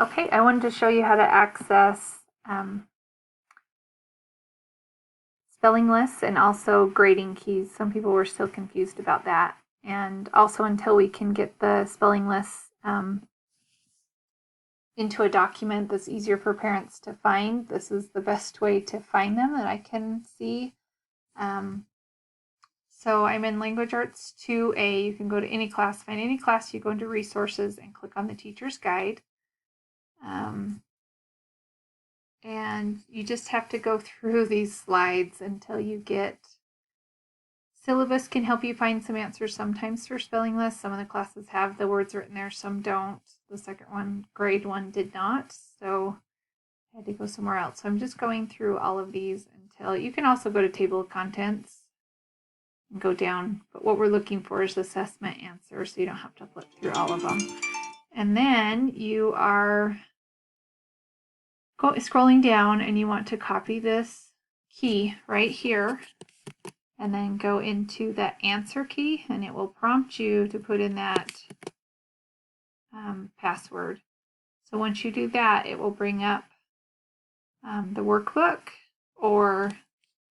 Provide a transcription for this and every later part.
Okay, I wanted to show you how to access spelling lists and also grading keys. Some people were still confused about that. And also until we can get the spelling lists into a document that's easier for parents to find, this is the best way to find them that I can see. So I'm in Language Arts 2A. You can go to any class, find any class, you go into resources and click on the teacher's guide. And you just have to go through these slides until you get syllabus. Can help you find some answers sometimes for spelling lists. Some of the classes have the words written there, some don't. The second one, grade 1, did not, so I had to go somewhere else. So I'm just going through all of these until you can also go to table of contents and go down, but what we're looking for is assessment answers, so you don't have to flip through all of them. And then you are scrolling down and you want to copy this key right here and then go into the answer key, and it will prompt you to put in that password. So once you do that, it will bring up the workbook or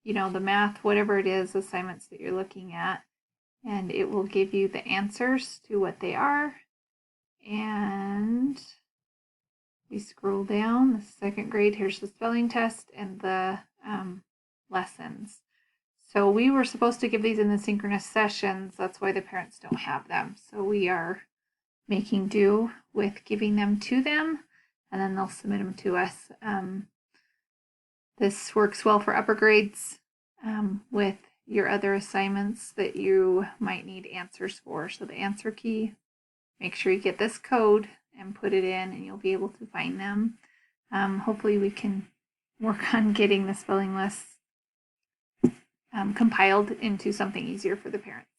the math, whatever it is, assignments that you're looking at, and it will give you the answers to what they are. And we scroll down, the second grade, here's the spelling test and the lessons. So we were supposed to give these in the synchronous sessions. That's why the parents don't have them. So we are making do with giving them to them, and then they'll submit them to us. This works well for upper grades with your other assignments that you might need answers for. So the answer key, make sure you get this code and put it in, and you'll be able to find them. Hopefully we can work on getting the spelling lists compiled into something easier for the parents.